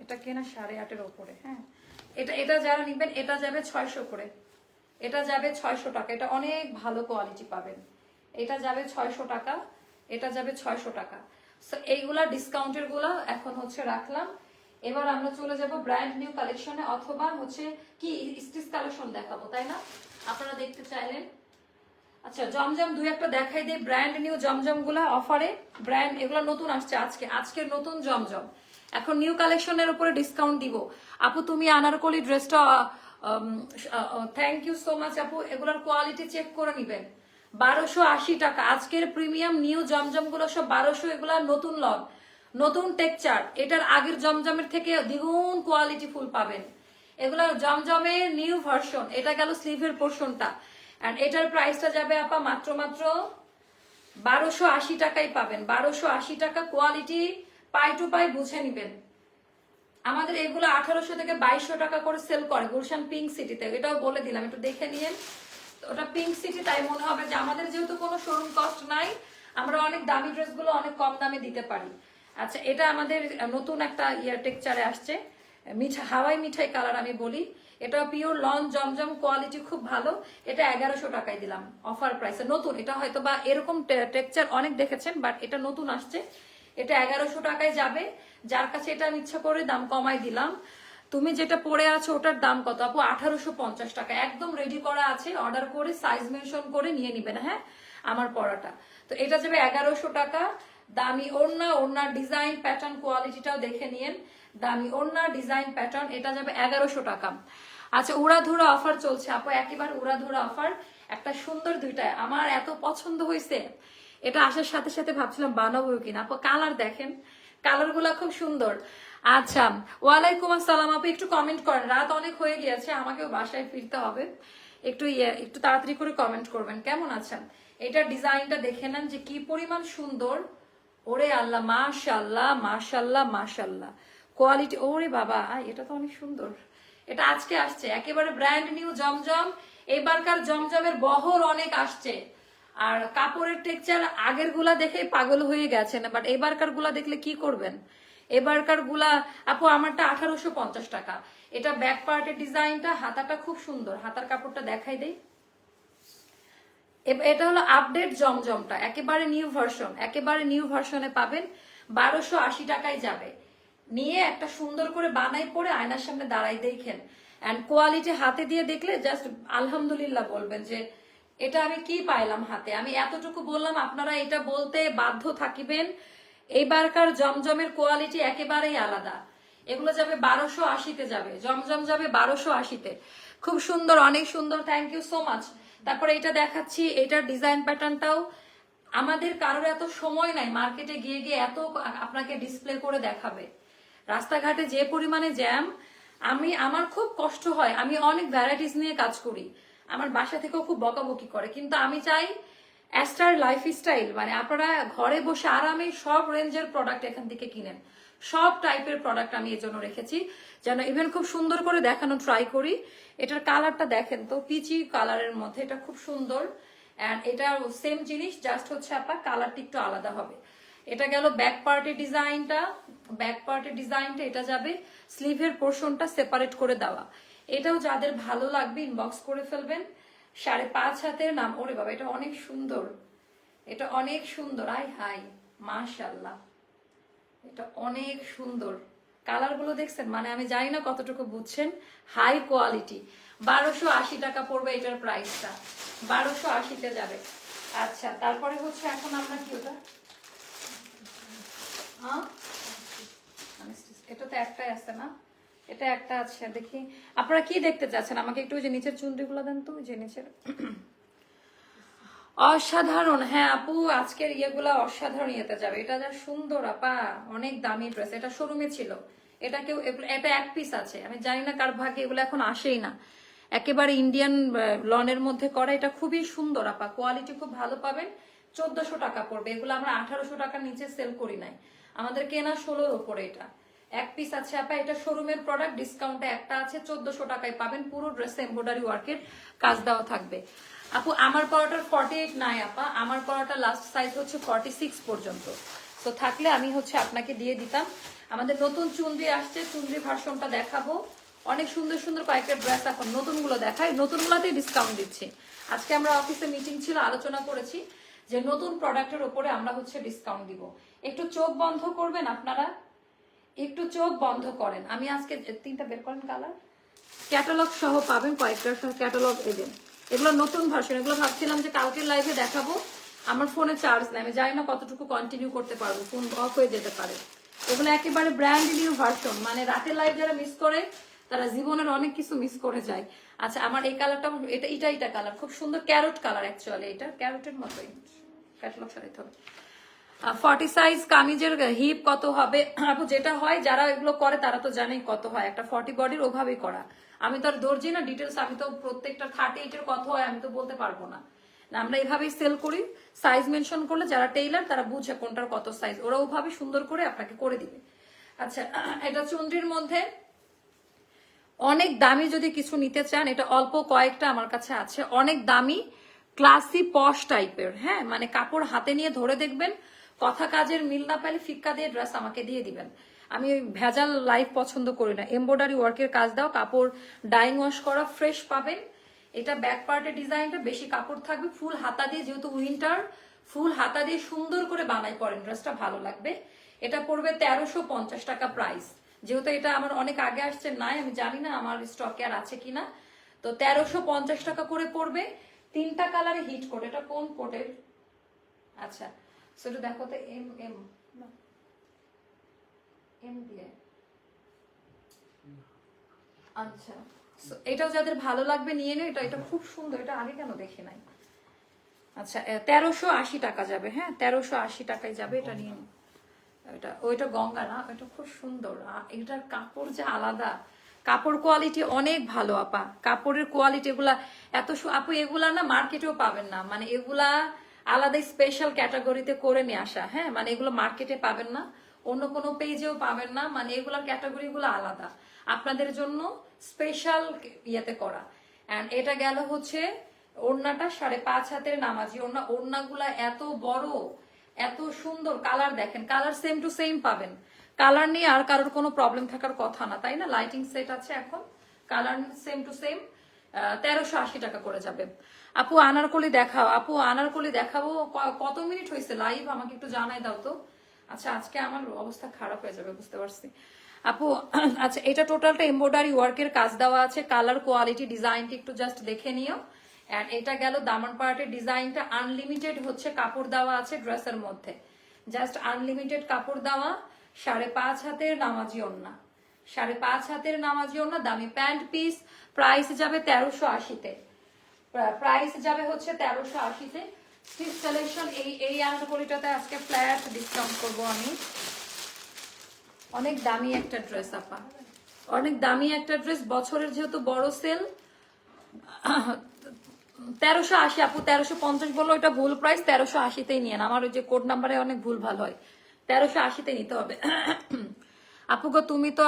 এটা কেনা 8.5-এর উপরে, হ্যাঁ এটা যারা নিবেন এটা যাবে 600 করে, এটা যাবে 600 টাকা, এটা অনেক ভালো কোয়ালিটি পাবেন, এটা যাবে 600 টাকা, এটা যাবে 600 টাকা। সো এইগুলা ডিসকাউন্টের গুলা এখন হচ্ছে রাখলাম। এবার আমরা চলে যাব ব্র্যান্ড নিউ কালেকশনে, অথবা হচ্ছে কি স্টিচ কালেকশন দেখাবো তাই না, আপনারা দেখতে চাইলেন। আচ্ছা জমজম 2-1টা দেখাই দিই, ব্র্যান্ড নিউ জমজম গুলা অফারে, ব্র্যান্ড এগুলা নতুন আসছে আজকের নতুন জমজম, এখন নিউ কালেকশনের উপরে ডিসকাউন্ট দিব। আপু তুমি আনারকলি ড্রেসটা, থ্যাংক ইউ সো মাচ আপু, এগুলোর কোয়ালিটি চেক করে নিবেন। 1280 টাকা আজকের প্রিমিয়াম নিউ জমজম গুলো সব 1200, এগুলা নতুন লট, নতুন টেক্সচার, এটার আগের জমজমের থেকে দ্বিগুণ কোয়ালিটি ফুল পাবেন। এগুলা জমজমের নিউ ভার্সন, এটা গেল স্লিভের পোর্শনটা, এন্ড এটার প্রাইসটা যাবে আপা মাত্র 1280 টাকাই পাবেন, 1280 টাকা। কোয়ালিটি পাই টু পাই বুঝে নিবেন। আমাদের এগুলো 1800 থেকে 2200 টাকা করে সেল করে গুলশান পিঙ্ক সিটিতে, এটাও বলে দিলাম, একটু দেখে নিয়েন। ওটা পিঙ্ক সিটি, তাই মনে হবে যে আমাদের যেহেতু কোনো শোরুম কস্ট নাই, আমরা অনেক দামি ড্রেসগুলো অনেক কম দামে দিতে পারি। আচ্ছা এটা আমাদের নতুন একটা টেক্সচারে আসছে, হাওয়াই মিঠাই কালার আমি বলি, এটা পিওর লন জমজম, কোয়ালিটি খুব ভালো। এটা 1100 টাকায় দিলাম অফার প্রাইসে, নতুন, এটা হয়তো বা এরকম টেক্সচার অনেক দেখেছেন, বাট এটা নতুন আসছে, এটা 1100 টাকায় যাবে। যার কাছে এটা আমি ইচ্ছা করে দাম কমাই দিলাম। তুমি যেটা পরে আছো ওটার দাম কত আপু? 1850 টাকা, একদম রেডি করা আছে, অর্ডার করে সাইজ মেনশন করে নিয়ে নিবেন, হ্যাঁ আমার পরাটা। তো এটা যাবে 1100 টাকা। দামি ওড়না, ওড়নার ডিজাইন প্যাটার্ন কোয়ালিটিটাও দেখে নিয়েন, দামি ওড়না ডিজাইন প্যাটার্ন, এটা যাবে 1100 টাকা। আচ্ছা উড়াধুরা অফার চলছে আপু, একেবারে উড়াধুরা অফার, একটা সুন্দর দুইটায় আমার এত পছন্দ হয়েছে, এটা আসার সাথে সাথে ভাবছিলাম বানাবো কিনা। আপু কালার দেখেন, কালার গুলা খুব সুন্দর। আচ্ছা ওয়ালাইকুম আসসালাম আপু, একটু কমেন্ট করেন, রাত অনেক হয়ে গিয়েছে, আমাকেও বাসায় ফিরতে হবে, একটু তাড়াতাড়ি করে কমেন্ট করবেন কেমন আছেন। এটার ডিজাইনটা দেখে নেন যে কি পরিমাণ সুন্দর, ওরে আল্লাহ মাশাল্লাহ মাশাল্লাহ মাশাল্লাহ, কোয়ালিটি ওরে বাবা, এটা তো অনেক সুন্দর। এটা আজকে আসছে, একেবারে ব্র্যান্ড নিউ জমজম, এবারকার জমজমের বহর অনেক আসছে, আর কাপড়ের টেক্সচার আগের গুলা দেখে পাগল হয়ে গেছেন, বাট এবারকার গুলা দেখলে কি করবেন। এবারকার গুলা আপু আমারটা 1850 টাকা, এটা ব্যাক পার্টের ডিজাইনটা, হাতাটা খুব সুন্দর, হাতার কাপড়টা দেখাই দেই। এটা হলো আপডেট জমজমটা, একেবারে নিউ ভার্সন, একেবারে নিউ ভার্সনে পাবেন, 1280 টাকায় যাবে। নিয়ে একটা সুন্দর করে বানাই পরে আয়নার সামনে দাঁড়াই দেখেন, এন্ড কোয়ালিটি হাতে দিয়ে দেখলে জাস্ট আলহামদুলিল্লাহ বলবেন যে এটা আমি কি পাইলাম হাতে। আমি এতটুকু বললাম, আপনারা এটা বলতে বাধ্য থাকিবেন। এইবারকার জমজমের কোয়ালিটি একেবারেই আলাদা, এগুলো যাবে 1280-তে যাবে, জমজম যাবে 1280-তে, খুব সুন্দর, অনেক সুন্দর, থ্যাংক ইউ সো মাচ। তারপরে এটা দেখাচ্ছি, এটার ডিজাইন প্যাটার্নটাও আমাদের কারোর এত সময় নাই মার্কেটে গিয়ে গিয়ে এত আপনাকে ডিসপ্লে করে দেখাবে। রাস্তাঘাটে যে পরিমাণে জ্যাম, আমার খুব কষ্ট হয়। আমি অনেক ভ্যারাইটিস নিয়ে কাজ করি, আমার বাসা থেকেও খুব বকাবকি করে, কিন্তু আমি চাই অ্যাস্টার লাইফস্টাইল মানে আপনারা ঘরে বসে আরামে সব রেঞ্জের প্রোডাক্ট এখান থেকে কিনেন। সব টাইপের প্রোডাক্ট আমি এর জন্য রেখেছি, যেন ইভেন খুব সুন্দর করে দেখানো ট্রাই করি। এটার কালারটা দেখেন তো, পিচি কালারের মধ্যে, এটা খুব সুন্দর। অ্যান্ড এটা সেম জিনিস, জাস্ট হচ্ছে আপনার কালারটা একটু আলাদা হবে। এটা গেল ব্যাক পার্টের ডিজাইনটা। ব্যাক পার্টের ডিজাইনটা এটা যাবে, স্লিভের পোর্শনটা সেপারেট করে দেওয়া। এটাও যাদের ভালো লাগবে ইনবক্স করে ফেলবেন। 5.5 হাতের নাম। ওরে বাবা, এটা অনেক সুন্দর, এটা অনেক সুন্দর। আই হাই মাশাআল্লাহ, এটা অনেক সুন্দর। কালার গুলো দেখছেন, মানে আমি জানি না কতটুকু বুঝছেন। High quality. 1280 টাকা পড়বে এটার প্রাইসটা, 1280-তে যাবে। আচ্ছা, তারপরে হচ্ছে এখন আমরা কি ওটা, হ্যাঁ এটা তো একটাই আছে না, এটা একটা আছে। দেখি আপনারা কি দেখতে চাচ্ছেন, আমাকে একটু ওই যে নিচের চুনরিগুলো দেন তো, ওই যে নিচের। অসাধারণ। হ্যাঁ আপু, আজকের ইয়েগুলা অসাধারণ ইয়েতে যাবে। এটা যা সুন্দর আপা, অনেক দামি ড্রেস। এটা শোরুমে ছিল, এটা কেউ, এটা এক পিস আছে। আমি জানি না কার ভাগ্যে এগুলো এখন আসেই না। একেবারে ইন্ডিয়ান লনের মধ্যে করা, এটা খুবই সুন্দর আপা, কোয়ালিটি খুব ভালো পাবেন। 1400 টাকা পড়বে। এগুলো আমরা 1800 টাকার নিচে সেল করি নাই, আমাদের কেনা 16-র উপরে। এটা এক পিস আছে আপা, এটা শোরুমের প্রোডাক্ট, ডিসকাউন্টে একটা আছে, 1400 টাকায় পাবেন। পুরো ড্রেসে এমব্রয়ডারি ওয়ার্কের কাজ দেওয়া থাকবে। আপু আমার পরাটার 48 নাই আপা, আমার পরাটা লাস্ট সাইজ হচ্ছে 46 পর্যন্ত। তো থাকলে আমি হচ্ছে আপনাকে দিয়ে দিতাম। আমাদের নতুন চুনরি আসছে, চুনরি ভার্সনটা দেখাবো। অনেক সুন্দর সুন্দর কয়েকটা ড্রেস এখন নতুনগুলো দেখাই, নতুনগুলোতেই ডিসকাউন্ট দিচ্ছি। আজকে আমরা অফিসে মিটিং ছিল, আলোচনা করেছি যে নতুন প্রোডাক্টের উপরে আমরা হচ্ছে ডিসকাউন্ট দিব। একটু চোখ বন্ধ করবেন আপনারা, একটু চোখ বন্ধ করেন। আমি আজকে 3টা বের করেন কালার, ক্যাটালগ সহ পাবেন, কয়েকটার সহ ক্যাটালগ এলেন। এগুলো নতুন ভার্সন, এগুলো ভাবছিলাম যে কালকের লাইভে দেখাবো। আমার ফোনে চার্জ নেই, আমি জানি না কতটুকু কন্টিনিউ করতে পারবো, ফোন অফ হয়ে যেতে পারে। এগুলো একেবারে ব্র্যান্ড নিউ ভার্সন, মানে রাতের লাইভ যারা মিস করে তারা জীবনের অনেক কিছু মিস করে যায়। আচ্ছা, আমার এই কালারটা, এটা কালার খুব সুন্দর, ক্যারট কালার। অ্যাকচুয়ালি এটা ক্যারটের মতোই, ক্যাটালগ সারাইতে হবে। 40 সাইজ কামিজের হিপ কত হবে আপু? যেটা হয়, যারা এগুলো করে তারা তো জানেই কত হয়। একটা 40 বডির ওভাবেই করা। আমি তো আর দর্জি না, ডিটেলস আমি তো প্রত্যেকটা 38-এর কত হয় আমি তো বলতে পারবো না। আমরা এভাবেই সেল করি, সাইজ মেনশন করলে যারা টেইলার তারা বুঝে কোনটার কত সাইজ, ওরা ওভাবে সুন্দর করে আপনাকে করে দিবে। আচ্ছা, এটা চুনরির মধ্যে অনেক দামি যদি কিছু নিতে চান, এটা অল্প কয়েকটা আমার কাছে আছে, অনেক দামি ক্লাসি পশ টাইপের। হ্যাঁ, মানে কাপড় হাতে নিয়ে ধরে দেখবেন, কথা কাজের মিল না পেলে ফিক্কা দিয়ে ড্রেস আমাকে দিয়ে দিবেন। আমি ওই ভেজাল লাইফ পছন্দ করি না। এমব্রয়ডারি ওয়ার্কের কাজ দাও, কাপড় ডাইং ওয়াশ করা, ফ্রেশ পাবেন। এটা ব্যাক পার্টের ডিজাইনটা বেশি কাপড় থাকবে, ফুল হাতা দিয়ে, যেহেতু উইন্টার, ফুল হাতা দিয়ে সুন্দর করে বানাই পরেন, ড্রেসটা ভালো লাগবে। এটা পড়বে 1350 টাকা প্রাইস। যেহেতু এটা আমার অনেক আগে আসছে, নাই আমি জানি না আমার স্টকে আর আছে কিনা। তো 1350 টাকা করে পড়বে। 3টা কালারে হিট কোড। এটা কোন কোডের? আচ্ছা, সেটা দেখো তো, এম এম এম দিয়ে। আচ্ছা, এটাও যাদের ভালো লাগবে নিয়ে নিও। এটা খুব সুন্দর, এটা আগে কেন দেখি নাই। আচ্ছা, 1380 টাকা যাবে। হ্যাঁ, 1380 টাকায় যাবে, এটা নিয়ে নিও। ওইটা গঙ্গা না, ওইটা খুব সুন্দর। এটার কাপড় যে আলাদা, কাপড় কোয়ালিটি অনেক ভালো আপা। কাপড়ের কোয়ালিটি এগুলা এত আপু, এগুলা না মার্কেটেও পাবেন না, মানে এগুলা আলাদা স্পেশাল ক্যাটাগরিতে করে নিয়ে আসা। হ্যাঁ, মানে এগুলো মার্কেটে পাবেন না, অন্য কোনো পেজেও পাবেন না, মানে এগুলার ক্যাটাগরি গুলো আলাদা, আপনাদের জন্য স্পেশাল ইয়েতে করা। এন্ড এটা গেল হচ্ছে ওড়নাটা 5.5 হাতের নামাজি ওড়না। ওড়নাগুলা এত বড়, এত সুন্দর। কালার দেখেন, কালার সেম টু সেম পাবেন। কালার নিয়ে আর কারোর কোনো প্রবলেম থাকার কথা না, তাই না? লাইটিং সেট আছে এখন, কালার সেম টু সেম। 1380 টাকা করে যাবে। আপু আনারকলি দেখাও, আপু আনারকলি দেখাবো। কত মিনিট হয়েছে লাইভ, আমাকে একটু জানাই দাও তো। আচ্ছা, আজকে আমার অবস্থা খারাপ হয়ে যাবে, বুঝতে পারছি আপু। আচ্ছা, এটা টোটালটা এমব্রয়ডারি ওয়ার্কের কাজ দেওয়া আছে। কালার কোয়ালিটি ডিজাইনটি একটু জাস্ট দেখে নিও। এন্ড এটা গেল দামান পার্টের ডিজাইনটা। আনলিমিটেড হচ্ছে কাপড় দেওয়া আছে ড্রেসের মধ্যে, জাস্ট আনলিমিটেড কাপড় দেওয়া। 5.5 হাতের নামাজি ওড়না, 5.5 হাতের নামাজি ওড়না, দামি প্যান্ট পিস। প্রাইস যাবে 1380-তে, প্রাইস যাবে হচ্ছে 1380-তে। স্টিচ কালেকশন এই আনারকলিটাতে আজকে ফ্ল্যাট ডিসকাউন্ট করবো আমি। অনেক দামি একটা ড্রেস আপা, অনেক দামি একটা ড্রেস, বছরের যেহেতু বড় সেল। 1380 আপু, 1350 বললো ওইটা ভুল প্রাইস, 1380তেই নিয়ে। আমার ওই যে কোড নাম্বারে অনেক ভুল ভাল হয়, 1380তে নিতে হবে। আপু গো তুমি তো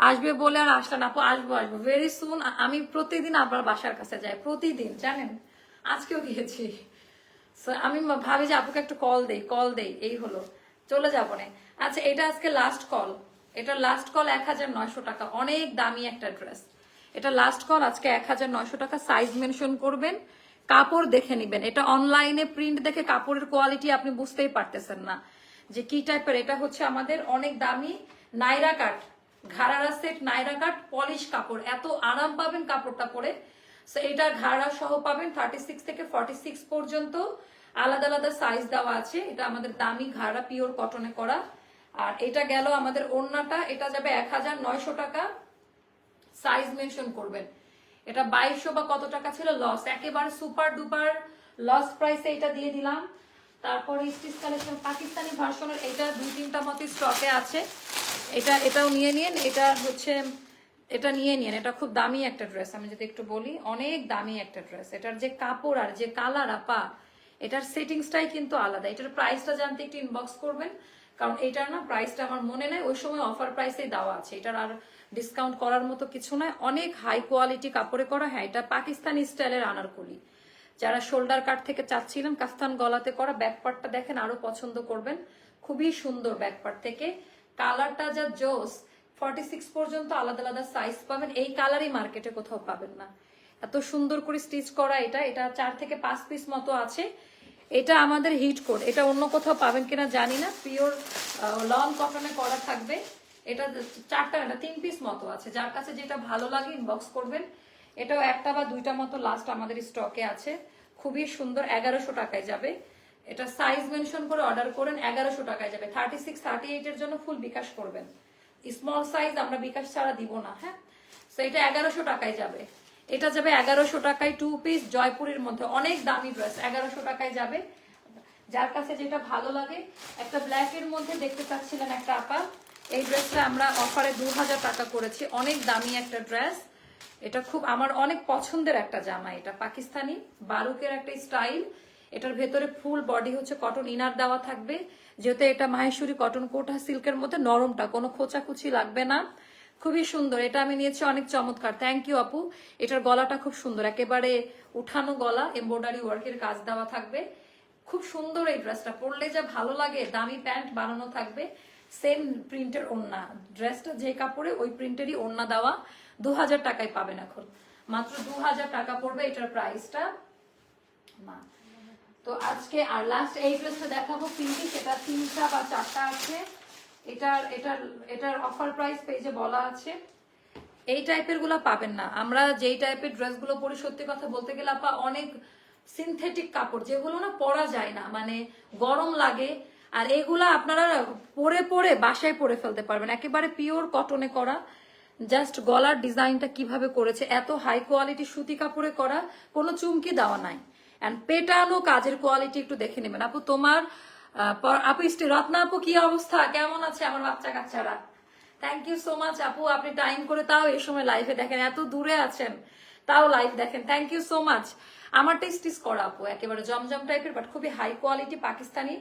আসবে বলে আর আসলে না। আপু আসবো আসবো ভেরি সুন। আমি প্রতিদিন আবার বাসার কাছে যাই, প্রতিদিন জানেন, আজকেও গিয়েছি। আমি ভাবি যে আপুকে একটু কল দেই, এই হলো, চলে যাবো না। আচ্ছা এটা আজকে লাস্ট কল, এটা লাস্ট কল 1900 টাকা, অনেক দামি একটা ড্রেস। এটা লাস্ট কল আজকে 1900 টাকা। সাইজ মেনশন করবেন, কাপড় দেখে নিবেন। এটা অনলাইনে প্রিন্ট দেখে কাপড়ের কোয়ালিটি আপনি বুঝতেই পারতেছেন না যে কি টাইপের। এটা হচ্ছে আমাদের অনেক দামি নাইরা কাট, ঘাড়ারা সেট নাইরা কাট পলিশ কাপড়, এত আরাম পাবেন কাপড়টা পরে। এটা ঘাড়া সহ পাবেন 36 থেকে 46 পর্যন্ত, আলাদা আলাদা সাইজ দেওয়া আছে। এটা আমাদের দামি ঘাড়া পিওর কটনে করা। আর এটা গেল আমাদের ওড়নাটা, এটা যাবে 1900 টাকা। সাইজ মেনশন করবেন। এটা 2200 বা কত টাকা ছিল, লস, একেবারে সুপার ডুপার লস প্রাইসে এটা দিয়ে দিলাম। তারপরে স্টিচ কালেকশন পাকিস্তানি ভার্সনের এটা 2-3টা মতো স্টকে আছে, এটাও নিয়ে নিন। এটা হচ্ছে, এটা নিয়ে নিন, এটা খুব দামি একটা ড্রেস। আমি যদি একটু বলি, অনেক দামি একটা ড্রেস। এটার যে কাপড় আর যে কালার আপা, এটার সেটিংসটাই কিন্তু আলাদা। এটার প্রাইসটা জানতে একটু ইনবক্স করবেন, কারণ এটার না প্রাইসটা আমার মনে নেই, ওই সময় অফার প্রাইসেই দেওয়া আছে। এটার আর ডিসকাউন্ট করার মতো কিছু নয়, অনেক হাই কোয়ালিটি কাপড়ে করা। হ্যাঁ এটা পাকিস্তানি স্টাইলের আনারকলি, যারা শোল্ডার কাট থেকে চাচ্ছিলেন কাফতান গলাতে করা। ব্যাকপার্টটা দেখেন, আরো পছন্দ করবেন, খুবই সুন্দর ব্যাকপার্ট থেকে। কালারটা যা জোস, 46 পর্যন্ত আলাদা আলাদা সাইজ পাবেন। এই কালারই মার্কেটে কোথাও পাবেন না, এত সুন্দর করে স্টিচ করা। এটা 4 থেকে 5 পিস মতো আছে। এটা আমাদের হিট কোড, এটা অন্য কোথাও পাবেন কিনা জানি না। পিওর লং কটনে করা থাকবে। এটা 4টা না 3 পিস মতো আছে, যার কাছে যেটা ভালো লাগে ইনবক্স করবেন। এটাও 1টা বা 2টা মতো লাস্ট আমাদের স্টকে আছে, খুবই সুন্দর। 1100 টাকায় যাবে। এটা সাইজ মেনশন করে অর্ডার করেন, 1100 টাকায় যাবে। 36, 38 এর জন্য ফুল বিকাশ করবেন, স্মল সাইজ আমরা বিকাশ ছাড়া দিব না। হ্যাঁ, তো এটা 1100 টাকায় যাবে। এটা যাবে 1100 টাকায়, 2 পিস জয়পুরের মধ্যে, অনেক দামি ড্রেস, 1100 টাকায় যাবে। যার কাছে যেটা ভালো লাগে। একটা ব্ল্যাক এর মধ্যে দেখতে চাচ্ছিলেন একটা আপা, এই ড্রেসটা আমরা অফারে 2000 টাকা করেছি, অনেক দামি একটা ড্রেস। এটা খুব আমার অনেক পছন্দের একটা জামা। এটা পাকিস্তানি বারুকের একটা স্টাইল। এটার ভেতরে ফুল বডি হচ্ছে কটন ইনার দেওয়া থাকবে, যেহেতু এটা মাহেশ্বরী কটন কোটা সিল্কের মধ্যে, নরমটা, কোনো খোঁচাখুচি লাগবে না, খুবই সুন্দর। এটা আমি নিয়েছি, অনেক চমৎকার। থ্যাংক ইউ আপু। এটার গলাটা খুব সুন্দর, একেবারে উঠানো গলা, এমব্রয়ডারি ওয়ার্কের কাজ দেওয়া থাকবে, খুব সুন্দর। এই ড্রেসটা পরলে যা ভালো লাগে। দামি প্যান্ট বানানো থাকবে, সেম প্রিন্টের ওড়না। ড্রেসটা যে কাপড়ে ওই প্রিন্টেরই ওড়না দেওয়া। 2000 টাকায় পাবেন এখন, মাত্র 2000 টাকা পড়বে এটার প্রাইসটা। না তো আজকে আর লাস্ট এই ড্রেসটা দেখাবো পিঙ্কি, সেটা 3টা বা 4টা আছে। এটার অফার প্রাইস পেজে বলা আছে। এই টাইপের গুলা পাবেন না। আমরা যেই টাইপের ড্রেসগুলো পরি, সত্যি কথা বলতে গেলে আপা, অনেক সিনথেটিক কাপড়, যেগুলো না পরা যায় না, মানে গরম লাগে। আর এগুলা আপনারা পরে পরে বাসায় পরে ফেলতে পারবেন, একেবারে পিওর কটনে করা। জাস্ট গলার ডিজাইনটা কিভাবে করেছে, এত হাই কোয়ালিটি সুতি কাপড়ে করা, কোনো চুমকি দেওয়া নাই। এন্ড পেটানো কাজের কোয়ালিটি একটু দেখে নেবেন আপু। তোমার আপু রত্না আপু কি অবস্থা, কেমন আছে আমার বাচ্চা কাচ্চারা? থ্যাংক ইউ সো মাচ আপু, আপনি টাইম করে তাও এই সময় লাইভে দেখেন, এত দূরে আছেন তাও লাইভ দেখেন, থ্যাংক ইউ সো মাচ। আমারটা স্টিচ করা আপু, একেবারে জমজম টাইপের, বাট খুবই হাই কোয়ালিটি পাকিস্তানি।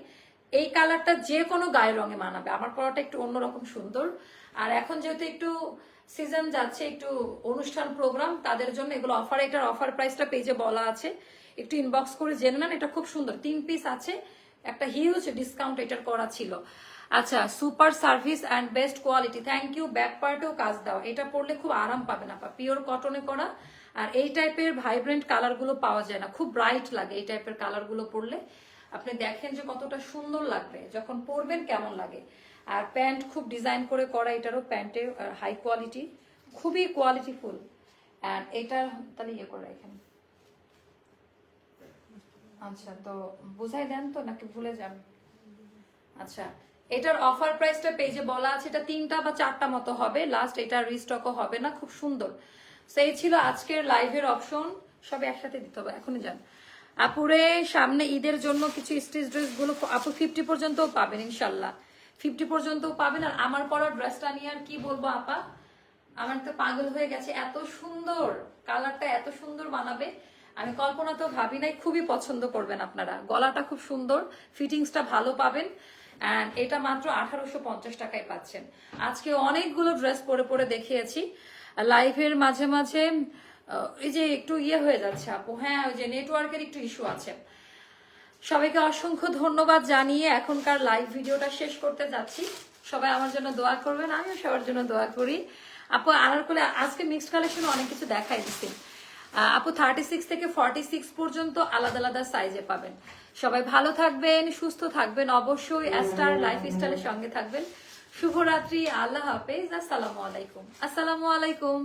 এই কালারটা যে কোনো গায়ের রঙে মানাবে। আমার পরাটা একটু অন্যরকম সুন্দর। আর এখন যেহেতু একটু সিজন যাচ্ছে, একটু অনুষ্ঠান প্রোগ্রাম, তাদের জন্য এগুলো অফার। এটার অফার প্রাইসটা পেজে বলা আছে, একটু ইনবক্স করে জেনে নেন। এটা খুব সুন্দর, 3 পিস আছে, একটা হিউজ ডিসকাউন্ট এটার করা ছিল। আচ্ছা, super service and best quality, thank you. Back পার্টেও কাজ দাও, এটা পরলে খুব আরাম পাবেন আপা, পিওর কটনে করা। আর এই টাইপের ভাইব্রেন্ট কালার গুলো পাওয়া যায় না, খুব ব্রাইট লাগে এই টাইপের কালার গুলো পরলে। আপনি দেখেন যে কতটা সুন্দর লাগবে যখন পরবেন, কেমন লাগে। আর প্যান্ট খুব ডিজাইন করে করা, এটারও প্যান্টে হাই কোয়ালিটি, খুবই কোয়ালিটিফুল। অ্যান্ড এটা তাহলে ইয়ে করে এখানে। আচ্ছা, তো বুঝাই দেন তো নাকি ভুলে যান? আচ্ছা, এটার অফার প্রাইসটা পেজে বলা আছে। এটা 3টা বা 4টা মতো হবে লাস্ট, এটা রিস্টকও হবে না, খুব সুন্দর। সেই ছিল আজকের লাইভের অপশন, সব একসাথে দিতে হবে, এখনই যান। আপুরে সামনে ঈদের জন্য কিছু স্টিচ ড্রেস গুলো আপু 50 পর্যন্ত পাবেন ইনশাল্লাহ, 50 পর্যন্ত পাবেন। আর আমার পরা ড্রেসটা নিয়ে আর কি বলবো আপা, আমার তো পাগল হয়ে গেছে, এত সুন্দর কালারটা, এত সুন্দর বানাবে আমি কল্পনা তো ভাবি নাই। খুবই পছন্দ করবেন আপনারা, গলাটা খুব সুন্দর, ফিটিংসটা ভালো পাবেন। এন্ড এটা মাত্র 1850 টাকায় পাচ্ছেন। আজকে অনেকগুলো ড্রেস পরে পরে দেখিয়েছি লাইভের মাঝে মাঝে, এই যে একটু ইয়ে হয়ে যাচ্ছে আপু, হ্যাঁ ওই যে নেটওয়ার্কের একটু ইস্যু আছে। সবাইকে অসংখ্য ধন্যবাদ জানিয়ে এখনকার লাইভ ভিডিওটা শেষ করতে যাচ্ছি। সবাই আমার জন্য দোয়া করবেন, আমিও সবার জন্য দোয়া করি। আপু আনারকলি আজকে মিক্সড কালেকশন অনেক কিছু দেখাই দিচ্ছি আপু, 36 থেকে 46 পর্যন্ত আলাদা আলাদা সাইজে পাবেন। সবাই ভালো থাকবেন, সুস্থ থাকবেন, অবশ্যই স্টার লাইফস্টাইলের সঙ্গে থাকবেন। শুভরাত্রি, আল্লাহ হাফেজ, আসসালামু আলাইকুম। আসসালামু আলাইকুম।